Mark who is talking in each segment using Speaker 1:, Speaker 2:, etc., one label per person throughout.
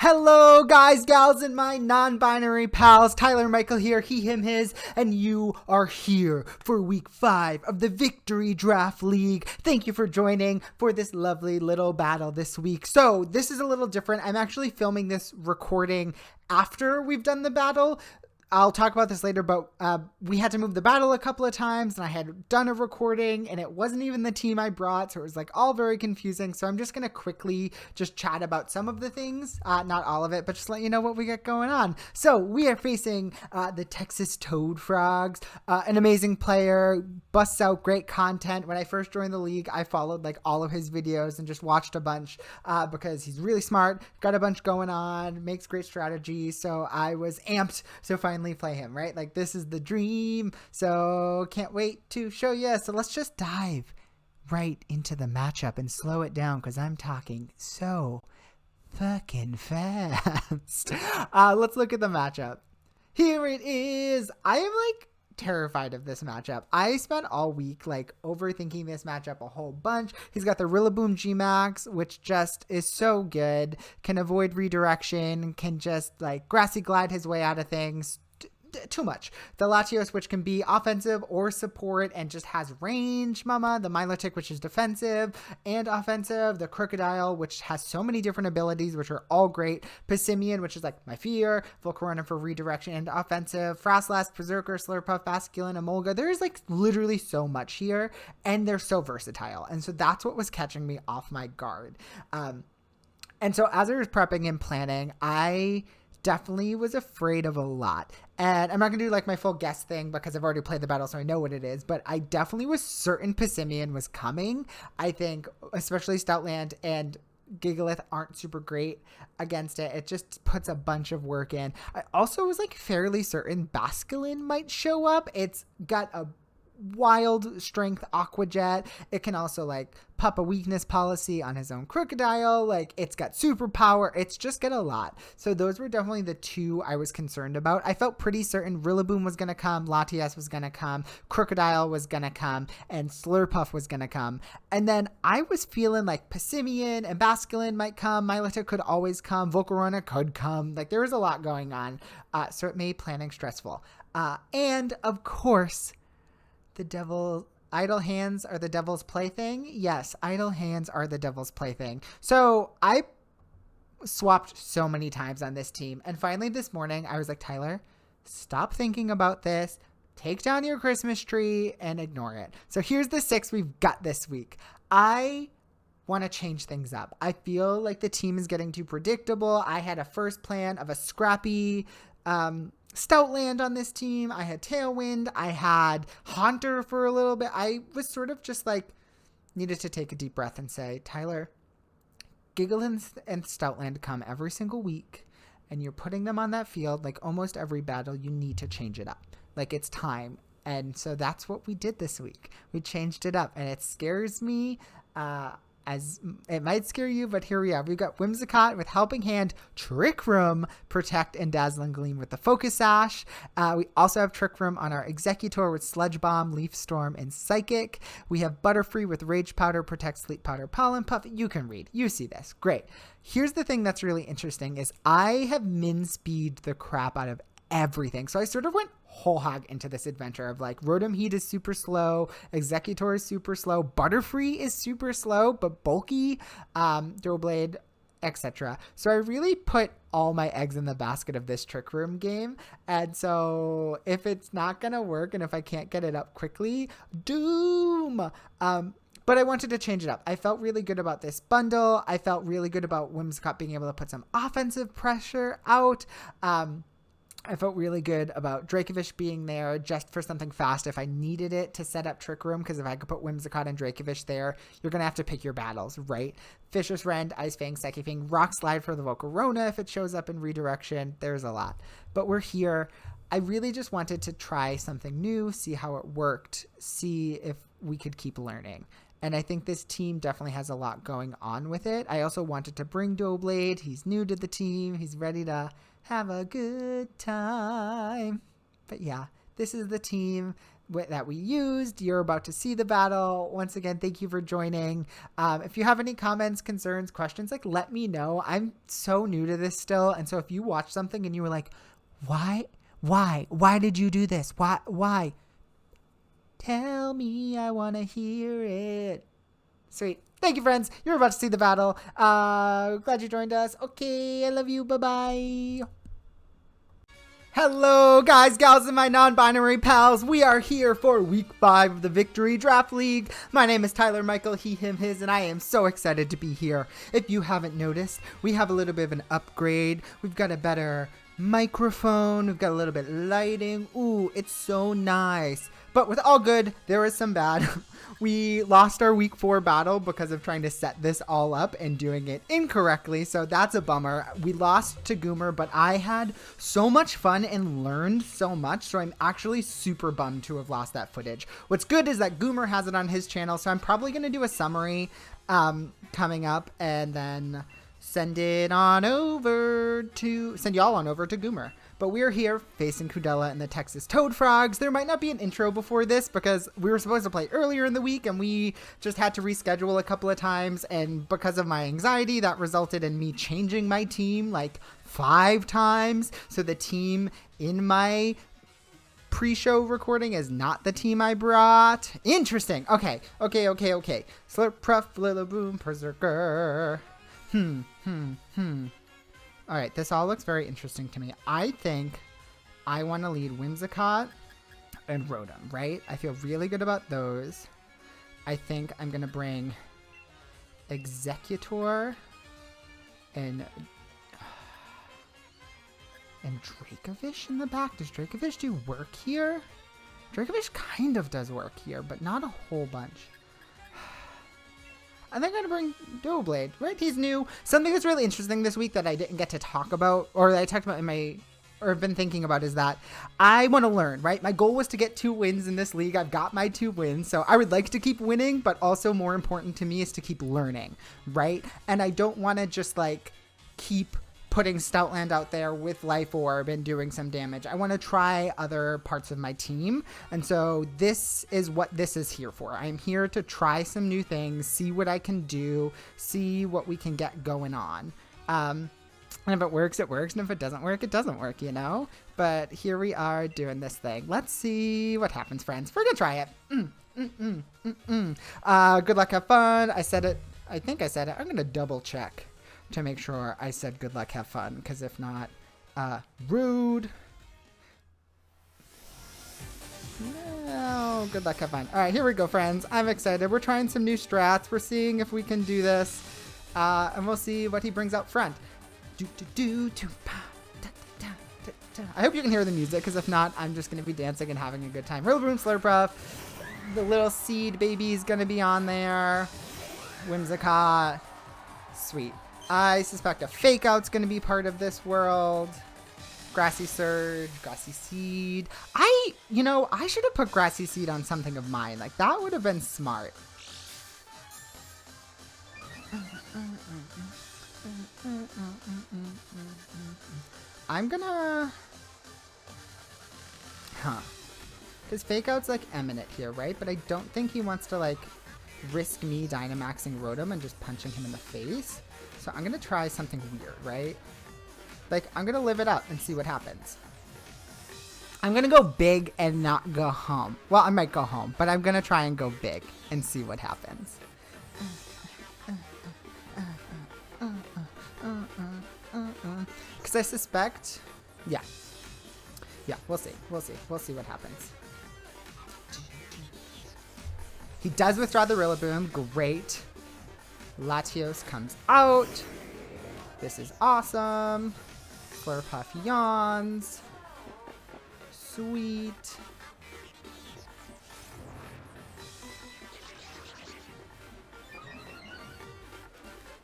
Speaker 1: Hello guys, gals, and my non-binary pals. Tyler, Michael here, he, him, his, and you are here for week 5 of the Victory Draft League. Thank you for joining for this lovely little battle this week. So this is a little different. I'm actually filming this recording after we've done the battle. I'll talk about this later, but we had to move the battle a couple of times, and I had done a recording, and it wasn't even the team I brought, so it was like all very confusing. So I'm just going to quickly just chat about some of the things, not all of it, but just let you know what we got going on. So we are facing the Texas Toad Frogs, an amazing player, busts out great content. When I first joined the league, I followed like all of his videos and just watched a bunch because he's really smart, got a bunch going on, makes great strategies. So I was amped to finally play him, right? Like, this is the dream. So can't wait to show you. So let's just dive right into the matchup and slow it down because I'm talking so fucking fast. Let's look at the matchup. Here it is. I am like terrified of this matchup. I spent all week like overthinking this matchup a whole bunch. He's got the Rillaboom Gmax, which just is so good, can avoid redirection, can just like grassy glide his way out of things. Too much. The Latios, which can be offensive or support and just has range, mama. The Milotic, which is defensive and offensive. The Crocodile, which has so many different abilities, which are all great. Pissimian, which is like my fear. Volcarona for redirection and offensive. Frostlass, Berserker, Slurpuff, Basculin, Emolga. There's like literally so much here, and they're so versatile. And so that's what was catching me off my guard. And so as I was prepping and planning, I definitely was afraid of a lot. And I'm not going to do like my full guess thing because I've already played the battle, so I know what it is. But I definitely was certain Pissimian was coming. I think especially Stoutland and Gigalith aren't super great against it. It just puts a bunch of work in. I also was like fairly certain Basculin might show up. It's got a wild strength Aqua Jet. It can also like pop a weakness policy on his own Crocodile. Like, it's got superpower. It's just got a lot. So those were definitely the two I was concerned about. I felt pretty certain Rillaboom was going to come, Latias was going to come, Crocodile was going to come, and Slurpuff was going to come. And then I was feeling like Pissimian and Basculin might come. Milotic could always come. Volcarona could come. Like, there was a lot going on. So it made planning stressful. And of course, idle hands are the devil's plaything. Yes, idle hands are the devil's plaything. So I swapped so many times on this team. And finally this morning, I was like, Tyler, stop thinking about this. Take down your Christmas tree and ignore it. So here's the 6 we've got this week. I want to change things up. I feel like the team is getting too predictable. I had a first plan of a scrappy, Stoutland on this team. I had Tailwind. I had Haunter for a little bit. I was sort of just like needed to take a deep breath and say, Tyler, Gigalith and Stoutland come every single week, and you're putting them on that field like almost every battle. You need to change it up. Like, it's time. And so that's what we did this week. We changed it up, and it scares me. As it might scare you, but here we are. We've got Whimsicott with Helping Hand, Trick Room, Protect, and Dazzling Gleam with the Focus Sash. We also have Trick Room on our Executor with Sludge Bomb, Leaf Storm, and Psychic. We have Butterfree with Rage Powder, Protect, Sleep Powder, Pollen Puff. You can read. You see this. Great. Here's the thing that's really interesting is I have min speed the crap out of everything. So I sort of went whole hog into this adventure of like Rotom Heat is super slow, Executor is super slow, Butterfree is super slow but bulky, Doublade, etc. So I really put all my eggs in the basket of this Trick Room game, and so if it's not gonna work and if I can't get it up quickly, doom. But I wanted to change it up. I felt really good about this bundle. I felt really good about Whimsicott being able to put some offensive pressure out. I felt really good about Dracovish being there just for something fast if I needed it to set up Trick Room, because if I could put Whimsicott and Dracovish there, you're going to have to pick your battles, right? Fisher's Rend, Ice Fang, Saki Fang, Rock Slide for the Volcarona if it shows up in redirection. There's a lot. But we're here. I really just wanted to try something new, see how it worked, see if we could keep learning. And I think this team definitely has a lot going on with it. I also wanted to bring Doublade. He's new to the team. He's ready to have a good time. But yeah, this is the team. that we used. You're about to see the battle. Once again, thank you for joining. If you have any comments, concerns, questions, like let me know. I'm so new to this still. And so if you watch something and you were like, why did you do this? Why? Tell me, I want to hear it. Sweet. Thank you, friends. You're about to see the battle. Glad you joined us. Okay, I love you. Bye-bye. Hello, guys, gals, and my non-binary pals. We are here for week 5 of the Victory Draft League. My name is Tyler Michael, he, him, his, and I am so excited to be here. If you haven't noticed, we have a little bit of an upgrade. We've got a better microphone. We've got a little bit of lighting. Ooh, it's so nice. But with all good, there is some bad. We lost our week 4 battle because of trying to set this all up and doing it incorrectly. So that's a bummer. We lost to Goomer, but I had so much fun and learned so much. So I'm actually super bummed to have lost that footage. What's good is that Goomer has it on his channel. So I'm probably going to do a summary coming up and then send y'all on over to Goomer. But we're here facing Kudela and the Texas Toad Frogs. There might not be an intro before this because we were supposed to play earlier in the week and we just had to reschedule a couple of times. And because of my anxiety, that resulted in me changing my team like 5 times. So the team in my pre-show recording is not the team I brought. Interesting. Okay. Slurp, Pruff, Little Boom, Berserker. All right, this all looks very interesting to me. I think I want to lead Whimsicott and Rotom, right? I feel really good about those. I think I'm going to bring Executor and Dracovish in the back. Does Dracovish do work here? Dracovish kind of does work here, but not a whole bunch. I think I'm going to bring Doublade, right? He's new. Something that's really interesting this week that I didn't get to talk about, or that I talked about or have been thinking about, is that I want to learn, right? My goal was to get 2 wins in this league. I've got my 2 wins, so I would like to keep winning, but also more important to me is to keep learning, right? And I don't want to just like keep putting Stoutland out there with Life Orb and doing some damage. I want to try other parts of my team. And so this is what this is here for. I'm here to try some new things, see what I can do, see what we can get going on. And if it works, it works. And if it doesn't work, it doesn't work, you know? But here we are doing this thing. Let's see what happens, friends. We're going to try it. Good luck, have fun. I said it. I think I said it. I'm going to double check to make sure I said good luck, have fun, because if not, rude. No, good luck, have fun. All right, here we go, friends. I'm excited. We're trying some new strats. We're seeing if we can do this, and we'll see what he brings out front. I hope you can hear the music, because if not, I'm just going to be dancing and having a good time. Rillaboom, Slurpuff. The little seed baby's going to be on there. Whimsicott. Sweet. I suspect a Fake Out's going to be part of this world. Grassy Surge, Grassy Seed. I should have put Grassy Seed on something of mine. Like, that would have been smart. I'm gonna... His Fake Out's, like, eminent here, right? But I don't think he wants to, like, risk me Dynamaxing Rotom and just punching him in the face. So I'm going to try something weird, right? Like, I'm going to live it up and see what happens. I'm going to go big and not go home. Well, I might go home, but I'm going to try and go big and see what happens. Because I suspect... Yeah, we'll see. We'll see what happens. He does withdraw the Rillaboom. Great. Latios comes out. This is awesome. Slurpuff yawns. Sweet.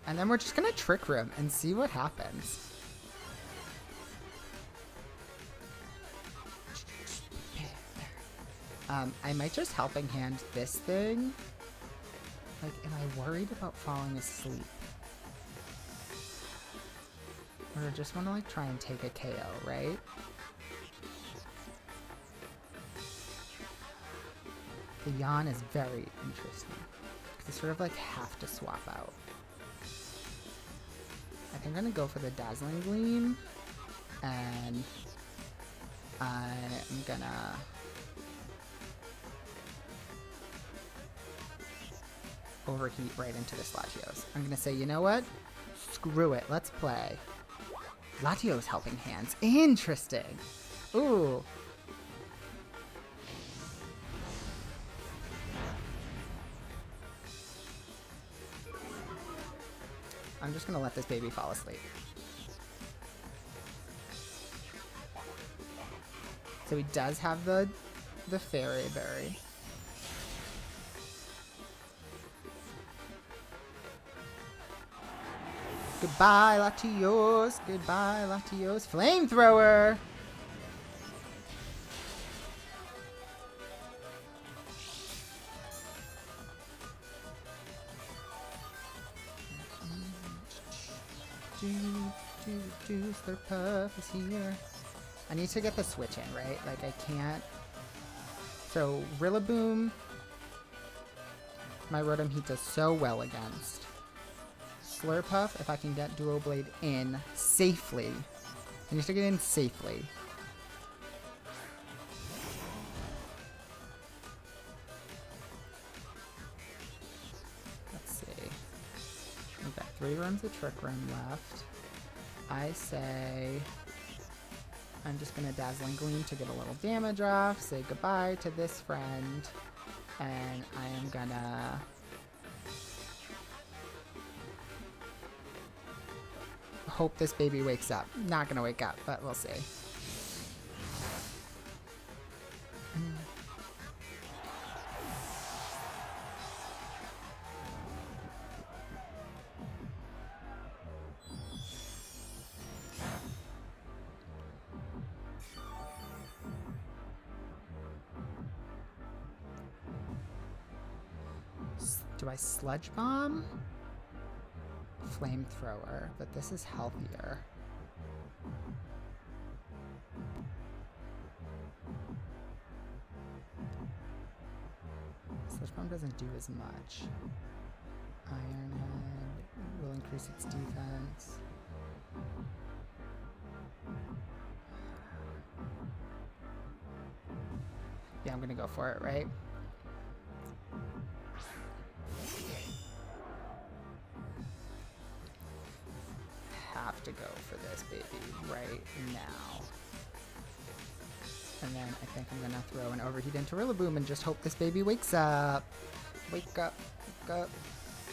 Speaker 1: And then we're just going to Trick Room and see what happens. I might just Helping Hand this thing. Like, am I worried about falling asleep? Or I just want to, like, try and take a KO, right? The yawn is very interesting. Because I sort of like have to swap out. I think I'm gonna go for the Dazzling Gleam. And I'm gonna overheat right into this Latios. I'm gonna say, you know what? Screw it, let's play. Latios Helping Hands. Interesting. Ooh. I'm just gonna let this baby fall asleep. So he does have the Fairy Berry. Goodbye, Latios. Goodbye, Latios. Flamethrower. Slurpuff is here. I need to get the switch in, right? Like, I can't. So, Rillaboom, my Rotom Heat does so well against. Slurpuff, if I can get Duo Blade in safely. I need to get in safely. Let's see. We've got 3 runs of Trick Room left. I say I'm just going to Dazzling Gleam to get a little damage off, say goodbye to this friend, and I am going to hope this baby wakes up. Not going to wake up, but we'll see. Do I Sludge Bomb? Flamethrower, but this is healthier. Sludge Bomb doesn't do as much. Iron Head will increase its defense. Yeah, I'm gonna go for it, right? Have to go for this baby right now. And then I think I'm gonna throw an Overheat into Rillaboom and just hope this baby wakes up. Wake up, wake up,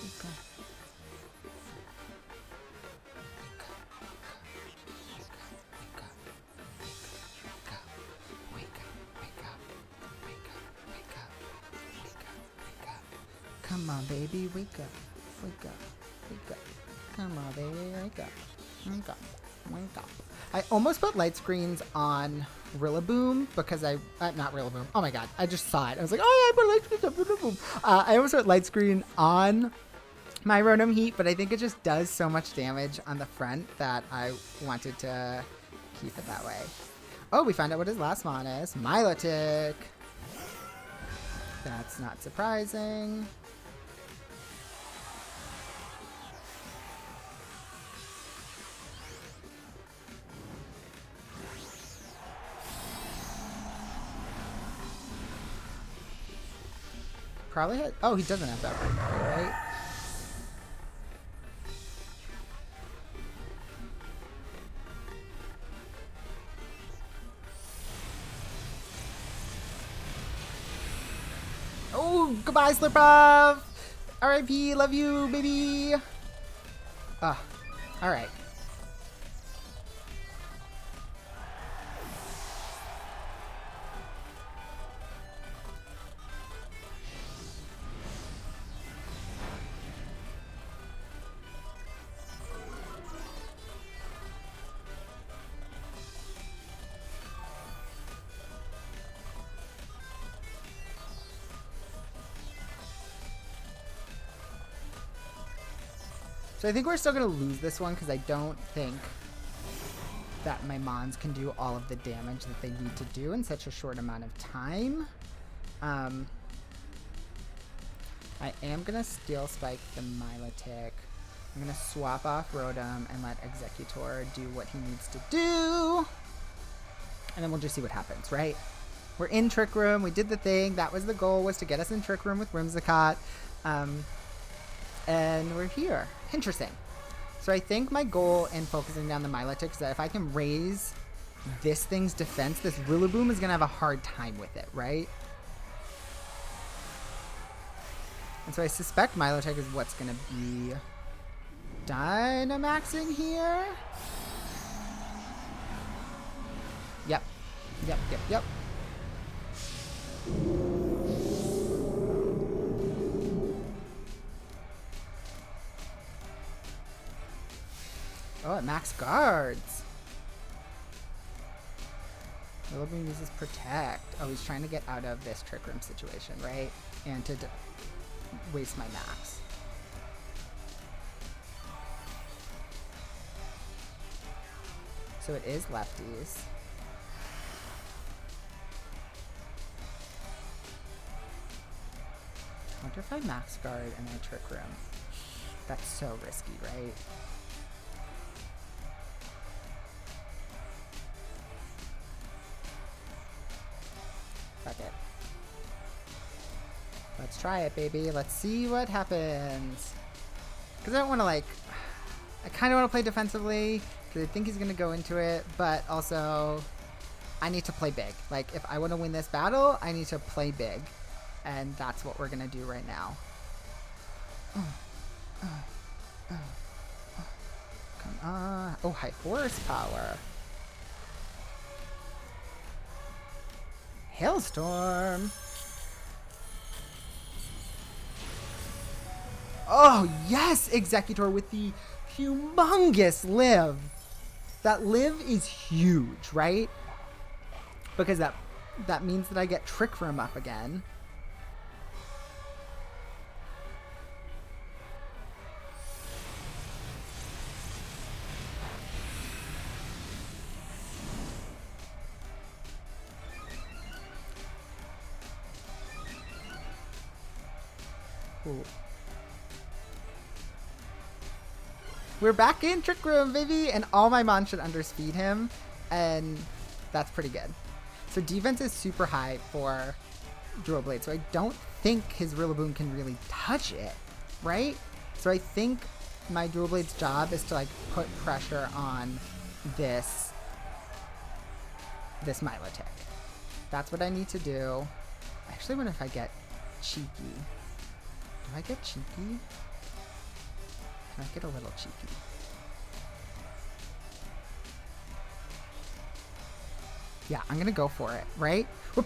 Speaker 1: wake up. Come on, baby, wake up, wake up, wake up. Come on, baby, wake up, wake up, wake up. I almost put light screens on Rillaboom because not Rillaboom. Oh my god, I just saw it. I was like, oh yeah, I put light screens on Rillaboom. I almost put light screen on my Rotom Heat, but I think it just does so much damage on the front that I wanted to keep it that way. Oh, we found out what his last mon is. Milotic. That's not surprising. Probably had, oh, he doesn't have that right? Oh, goodbye, Slurpuff! RIP, love you, baby! Ah, alright. So I think we're still going to lose this one because I don't think that my Mons can do all of the damage that they need to do in such a short amount of time. I am going to Steel Spike the Milotic. I'm going to swap off Rotom and let Executor do what he needs to do. And then we'll just see what happens, right? We're in Trick Room. We did the thing. That was the goal, was to get us in Trick Room with Whimsicott. And we're here. Interesting. So I think my goal in focusing down the Milotic is that if I can raise this thing's defense, this Rillaboom is going to have a hard time with it, right? And so I suspect Milotic is what's going to be Dynamaxing here. Yep. Yep, yep, yep. Oh, it max guards. Rillaboom uses Protect. Oh, he's trying to get out of this Trick Room situation, right? And to waste my max. So it is lefties. I wonder if I max guard and I Trick Room. That's so risky, right? Fuck it. Let's try it, baby. Let's see what happens. Because I don't want to, like... I kind of want to play defensively, because I think he's going to go into it, but also I need to play big. Like, if I want to win this battle, I need to play big. And that's what we're going to do right now. Come on. Oh, high horsepower. Hailstorm. Oh, yes! Executor with the humongous live. That live is huge, right? Because that means that I get Trick Room up again. Ooh. We're back in Trick Room, baby! And all my Mons should underspeed him, and that's pretty good. So defense is super high for Dual Blade, so I don't think his Rillaboom can really touch it, right? So I think my Dual Blade's job is to, like, put pressure on this Milotic. That's what I need to do. I actually wonder if I get cheeky. Do I get cheeky? Can I get a little cheeky? Yeah, I'm gonna go for it, right? We're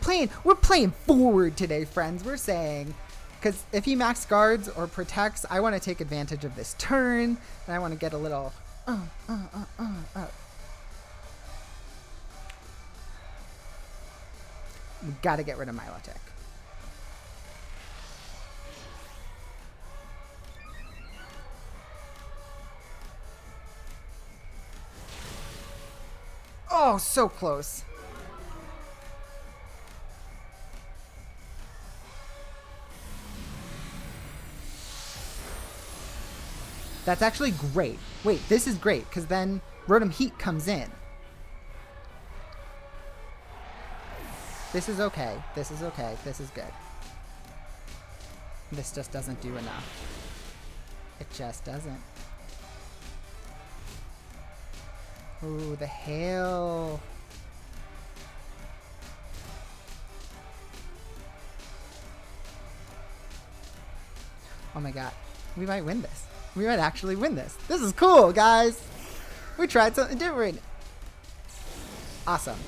Speaker 1: playing forward today, friends. We're saying, because if he max guards or protects, I want to take advantage of this turn, and I want to get a little. We gotta get rid of Milotic. Oh, so close. That's actually great. Wait, this is great, because then Rotom Heat comes in. This is okay. This is okay. This is good. This just doesn't do enough. It just doesn't. Ooh, the hail. Oh my god. We might win this. We might actually win this. This is cool, guys. We tried something different. Awesome.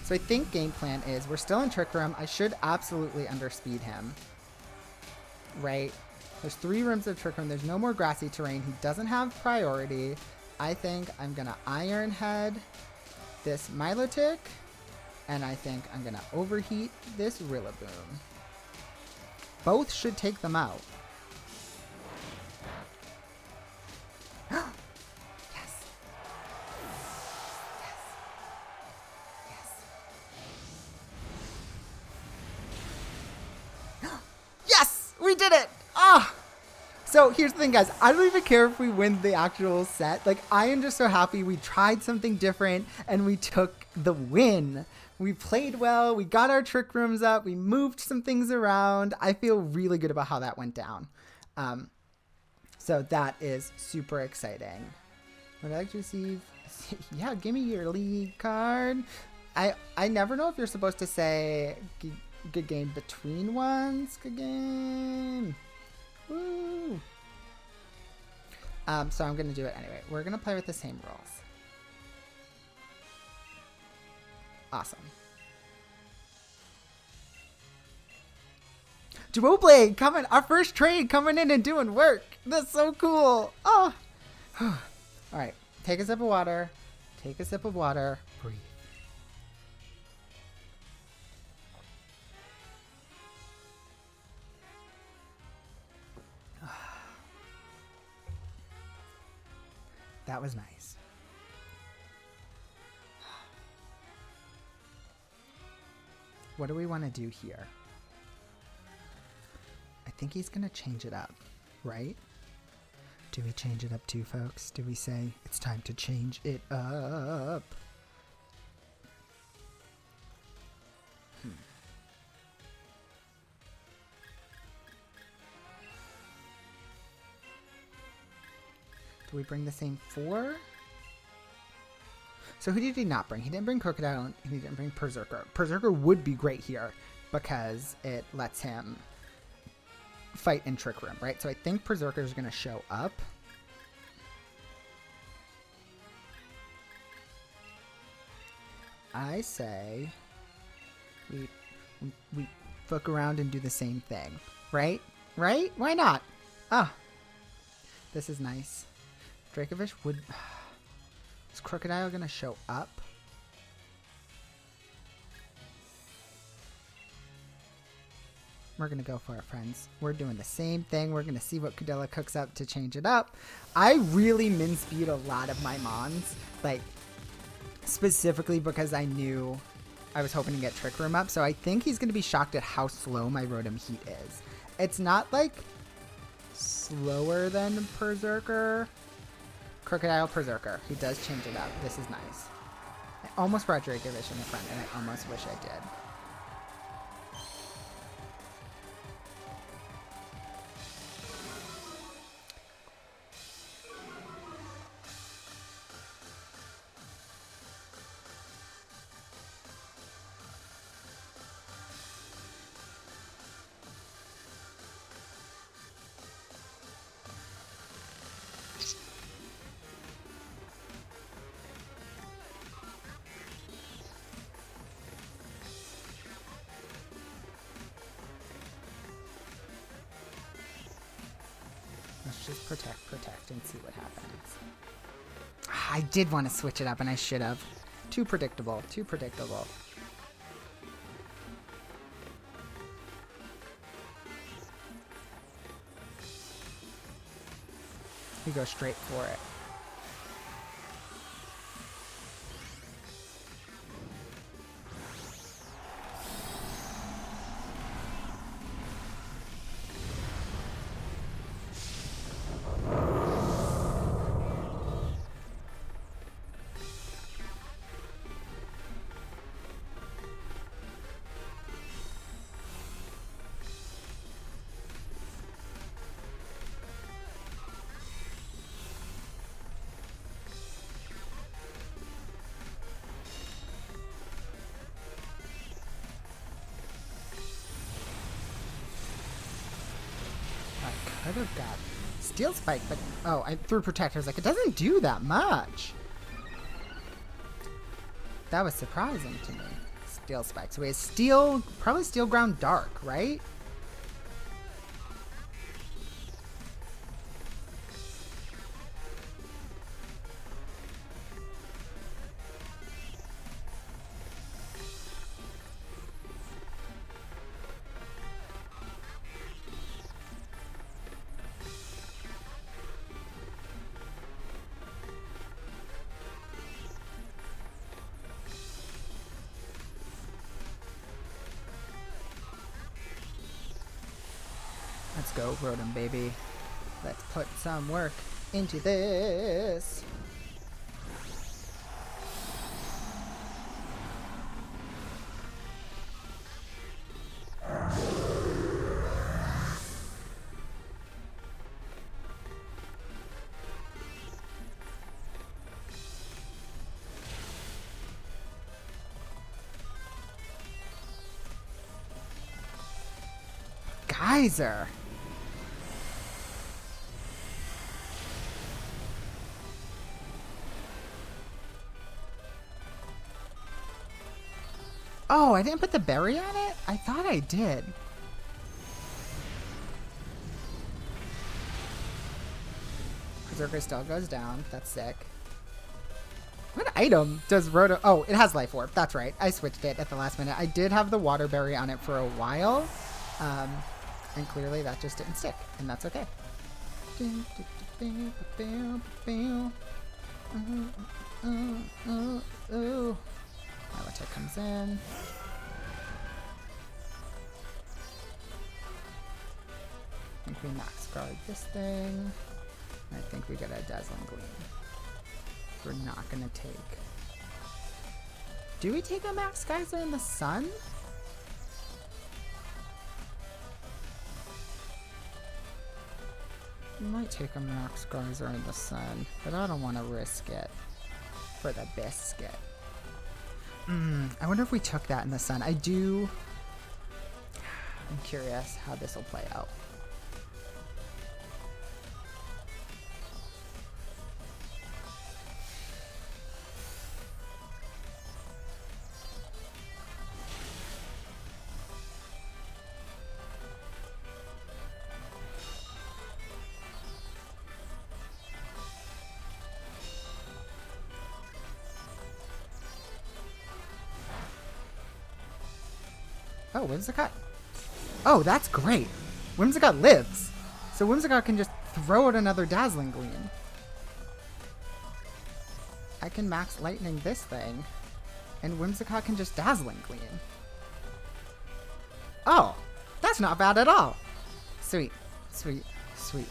Speaker 1: So I think game plan is we're still in Trick Room. I should absolutely underspeed him. Right? There's 3 rooms of Trick Room. There's no more grassy terrain. He doesn't have priority. I think I'm going to Iron Head this Milotic, and I think I'm going to overheat this Rillaboom. Both should take them out. Yes. Yes. Yes. Yes! We We did it! Ah! So here's the thing, guys. I don't even care if we win the actual set. Like, I am just so happy we tried something different and we took the win. We played well. We got our trick rooms up. We moved some things around. I feel really good about how that went down. So that is super exciting. Would I like to receive... Yeah, give me your league card. I never know if you're supposed to say good game between ones. Good game. Woo. So I'm going to do it anyway. We're going to play with the same rules. Awesome. Duoblade coming, our first trade coming in and doing work. That's so cool. Oh. All right. Take a sip of water. Take a sip of water. Breathe. That was nice. What do we want to do here? I think he's going to change it up, right? Do we change it up too, folks? Do we say it's time to change it up? Do we bring the same 4? So who did he not bring? He didn't bring Crocodile, and he didn't bring Berserker. Berserker would be great here because it lets him fight in Trick Room, right? So I think Berserker is going to show up. I say we fuck around and do the same thing, right? Right? Why not? Ah, this is nice. Dracovish would... Is Crocodile going to show up? We're going to go for it, friends. We're doing the same thing. We're going to see what Kudela cooks up to change it up. I really min-speed a lot of my Mons. Like, specifically because I knew I was hoping to get Trick Room up. So I think he's going to be shocked at how slow my Rotom Heat is. It's not, like, slower than Berserker. Crocodile Berserker. He does change it up. This is nice. I almost brought Dracovish in the front, and I almost wish I did. Let's just protect, and see what happens. I did want to switch it up, and I should have. Too predictable, too predictable. We go straight for it. I could have got Steel Spike, but oh, I threw Protectors. Like, it doesn't do that much. That was surprising to me. Steel Spike. So we have Steel, probably Steel Ground Dark, right? go, Rotom, baby. Let's put some work into this. Geyser. Oh, I didn't put the berry on it? I thought I did. Berserker still goes down. That's sick. What item does Rotom... Oh, it has Life Orb. That's right. I switched it at the last minute. I did have the Water Berry on it for a while. And clearly that just didn't stick. And that's okay. Milotic comes in. I think we max guard this thing. I think we get a Dazzling Gleam. We're not gonna take... Do we take a max geyser in the sun? We might take a max geyser in the sun, but I don't want to risk it for the biscuit. I wonder if we took that in the sun. I'm curious how this will play out. Oh, Whimsicott. Oh, that's great. Whimsicott lives. So Whimsicott can just throw out another Dazzling Gleam. I can max Lightning this thing. And Whimsicott can just Dazzling Gleam. Oh, that's not bad at all. Sweet, sweet, sweet.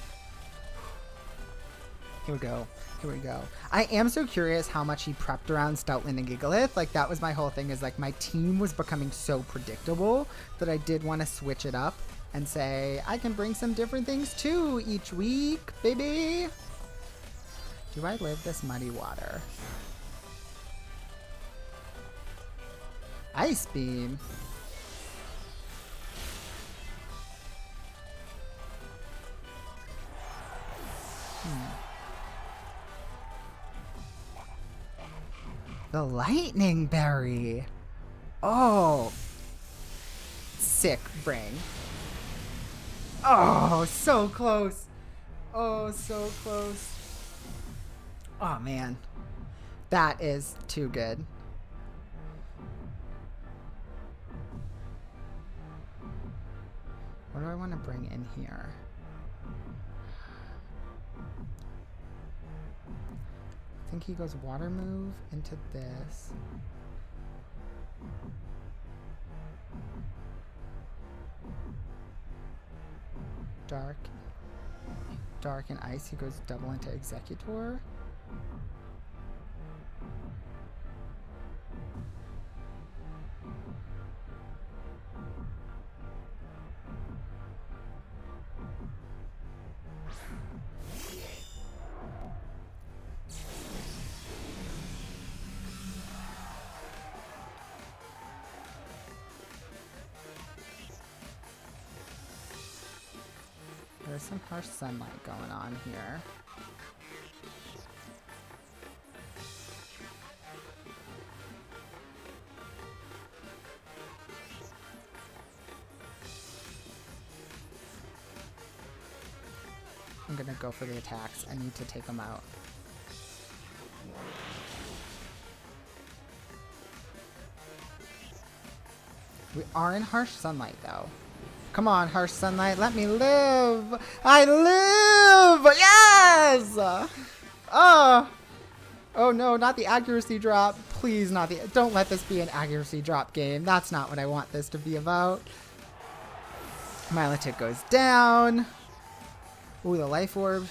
Speaker 1: Here we go. Here we go. I am so curious how much he prepped around Stoutland and Gigalith. Like, that was my whole thing, is like my team was becoming so predictable that I did want to switch it up and say, I can bring some different things too each week, baby. Do I live this muddy water? Ice Beam. The Lightning Berry. Oh. Sick brain. Oh, so close. Oh, so close. Oh, man. That is too good. What do I want to bring in here? I think he goes Water Move into this. Dark and Ice, he goes double into Executor. There's some harsh sunlight going on here. I'm gonna go for the attacks. I need to take them out. We are in harsh sunlight though. Come on, harsh sunlight, let me live! I live! Yes! Oh no, not the accuracy drop. Please, not the... Don't let this be an accuracy drop game. That's not what I want this to be about. Milotic goes down. Ooh, the Life Orb.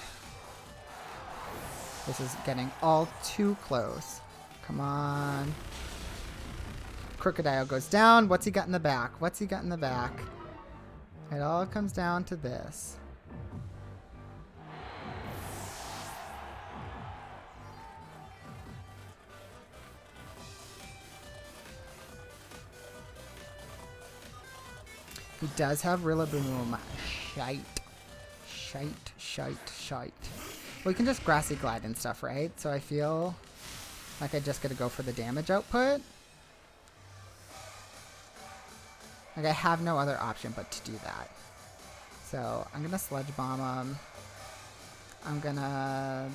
Speaker 1: This is getting all too close. Come on. Crocodile goes down. What's he got in the back? What's he got in the back? It all comes down to this. He does have Rillaboom. Shite. Well, we can just Grassy Glide and stuff, right? So I feel like I just gotta go for the damage output. Like I have no other option but to do that. So I'm gonna Sludge Bomb him. I'm gonna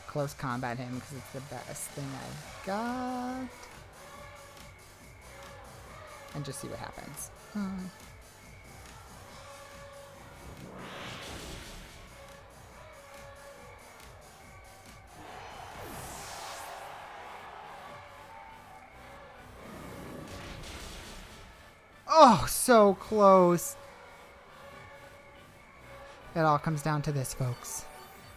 Speaker 1: close combat him because it's the best thing I've got. And just see what happens. Oh, so close. It all comes down to this, folks.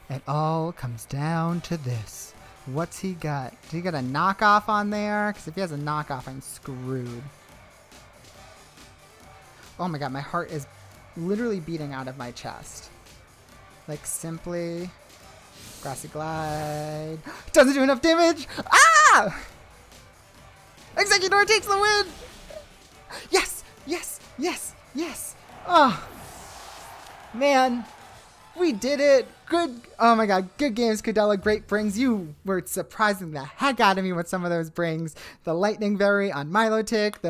Speaker 1: It all comes down to this. What's he got? Did he get a knockoff on there? Because if he has a knockoff, I'm screwed. Oh my god, my heart is literally beating out of my chest. Like, simply... Grassy Glide. Doesn't do enough damage! Ah! Executor takes the win! Yes! Yes! Yes! Yes! Oh! Man! We did it! Good! Oh my god, good games, Kudela. Great brings. You were surprising the heck out of me with some of those brings. The Lightning Berry on Milotic,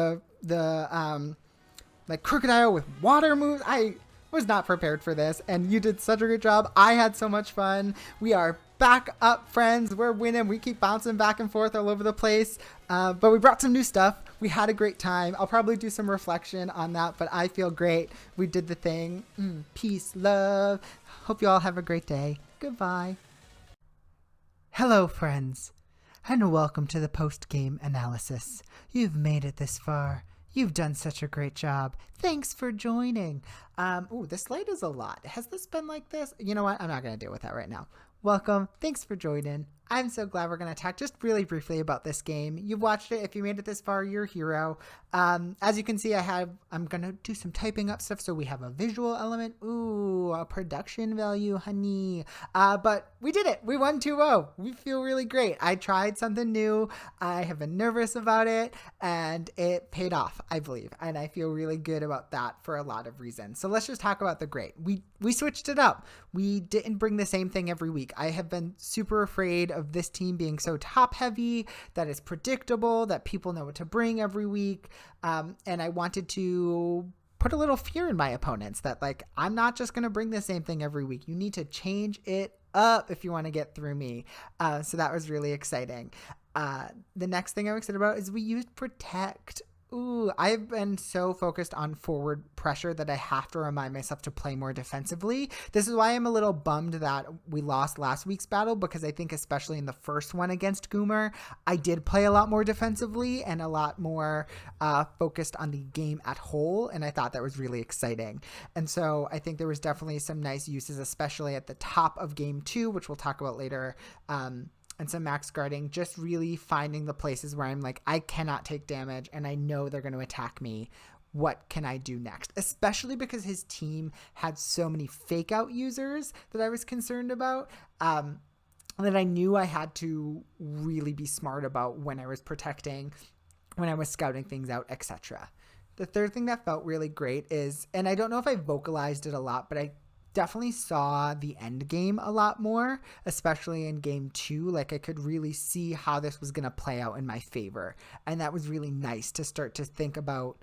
Speaker 1: like Crocodile with water moves. I was not prepared for this, and you did such a good job. I had so much fun. We are back up, friends. We're winning. We keep bouncing back and forth all over the place, but we brought some new stuff. We had a great time. I'll probably do some reflection on that, but I feel great. We did the thing. Peace, love. Hope you all have a great day. Goodbye. Hello, friends, and welcome to the post-game analysis. You've made it this far. You've done such a great job. Thanks for joining. Ooh, this light is a lot. Has this been like this? You know what? I'm not going to deal with that right now. Welcome. Thanks for joining. I'm so glad we're going to talk just really briefly about this game. You've watched it. If you made it this far, you're a hero. As you can see, I'm going to do some typing up stuff so we have a visual element. Ooh, a production value, honey. But we did it. We won 2-0. We feel really great. I tried something new. I have been nervous about it, and it paid off, I believe. And I feel really good about that for a lot of reasons. So let's just talk about the great. We switched it up. We didn't bring the same thing every week. I have been super afraid of this team being so top heavy, that it's predictable, that people know what to bring every week. And I wanted to put a little fear in my opponents that, like, I'm not just going to bring the same thing every week. You need to change it up if you want to get through me. So that was really exciting. The next thing I'm excited about is we used Protect. Ooh, I've been so focused on forward pressure that I have to remind myself to play more defensively. This is why I'm a little bummed that we lost last week's battle, because I think especially in the first one against Goomer, I did play a lot more defensively and a lot more focused on the game at whole, and I thought that was really exciting. And so I think there was definitely some nice uses, especially at the top of game 2, which we'll talk about later, and some max guarding, just really finding the places where I'm like, I cannot take damage and I know they're going to attack me. What can I do next? Especially because his team had so many fake out users that I was concerned about, that I knew I had to really be smart about when I was protecting, when I was scouting things out, etc. The third thing that felt really great is, and I don't know if I vocalized it a lot, but I definitely saw the end game a lot more, especially in game 2. Like, I could really see how this was going to play out in my favor. And that was really nice to start to think about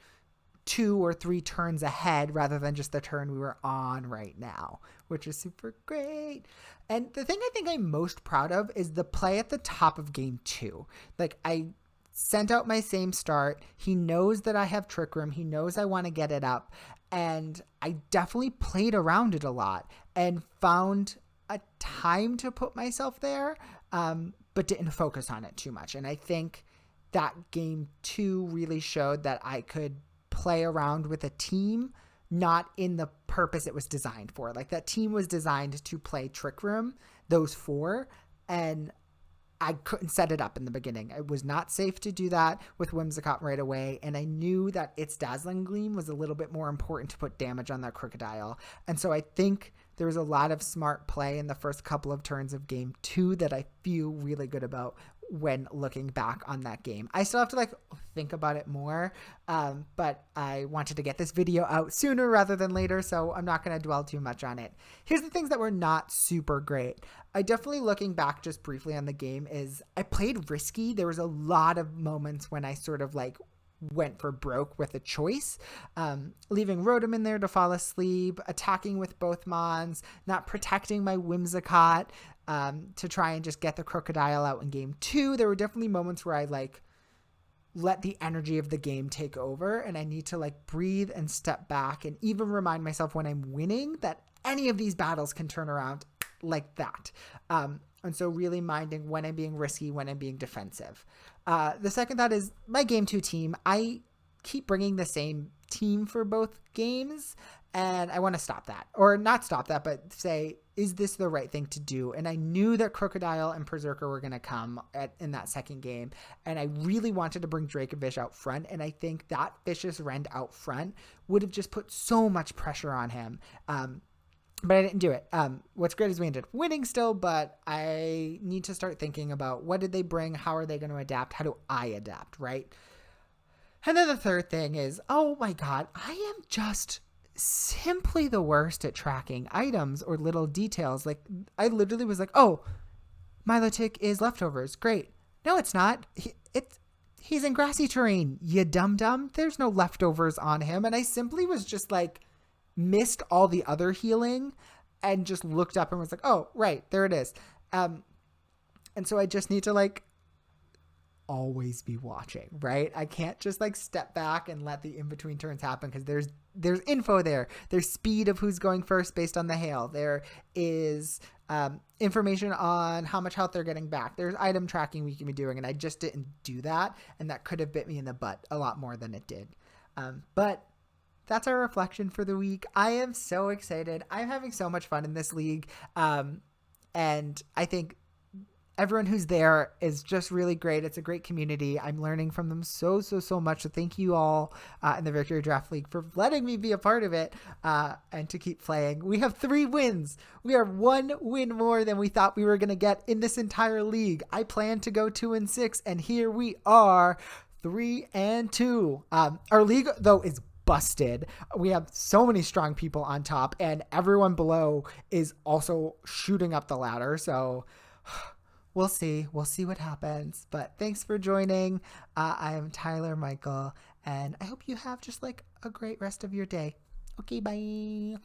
Speaker 1: 2 or 3 turns ahead rather than just the turn we were on right now, which is super great. And the thing I think I'm most proud of is the play at the top of game 2. Like, I sent out my same start. He knows that I have Trick Room. He knows I want to get it up. And I definitely played around it a lot and found a time to put myself there, but didn't focus on it too much. And I think that game 2 really showed that I could play around with a team, not in the purpose it was designed for. Like, that team was designed to play Trick Room, those 4, and I couldn't set it up in the beginning. It was not safe to do that with Whimsicott right away, and I knew that its Dazzling Gleam was a little bit more important to put damage on that Crocodile. And so I think there was a lot of smart play in the first couple of turns of game 2 that I feel really good about when looking back on that game. I still have to think about it more, but I wanted to get this video out sooner rather than later, so I'm not going to dwell too much on it. Here's the things that were not super great. I definitely, looking back just briefly on the game, is I played risky. There was a lot of moments when I sort of went for broke with a choice, leaving Rotom in there to fall asleep, attacking with both Mons, not protecting my Whimsicott to try and just get the Crocodile out in game 2. There were definitely moments where I let the energy of the game take over, and I need to breathe and step back and even remind myself when I'm winning that any of these battles can turn around like that. And so really minding when I'm being risky, when I'm being defensive. The second thought is my game 2 team. I keep bringing the same team for both games, and I want to stop that. Or not stop that, but say, is this the right thing to do? And I knew that Crocodile and Berserker were going to come in that second game, and I really wanted to bring Dracovish out front, and I think that Vicious Rend out front would have just put so much pressure on him. But I didn't do it. What's great is we ended up winning still, but I need to start thinking about what did they bring? How are they going to adapt? How do I adapt, right? And then the third thing is, oh my God, I am just simply the worst at tracking items or little details. I literally was like, oh, Milotic is leftovers. Great. No, it's not. He's in grassy terrain, you dum-dum. There's no leftovers on him. And I simply was just missed all the other healing and just looked up and was like, oh, right, there it is. And so I just need to always be watching, right? I can't just step back and let the in-between turns happen, because there's info there. There's speed of who's going first based on the hail. There is information on how much health they're getting back. There's item tracking we can be doing, and I just didn't do that, and that could have bit me in the butt a lot more than it did. But that's our reflection for the week. I am so excited. I'm having so much fun in this league. And I think everyone who's there is just really great. It's a great community. I'm learning from them so much. So thank you all in the Victory Draft League for letting me be a part of it and to keep playing. We have 3 wins. We are 1 win more than we thought we were going to get in this entire league. I planned to go 2-6, and here we are, 3-2. Our league, though, is busted. We have so many strong people on top, and everyone below is also shooting up the ladder. So we'll see what happens, but thanks for joining. I am Tyler Michael, and I hope you have just a great rest of your day. Okay, bye.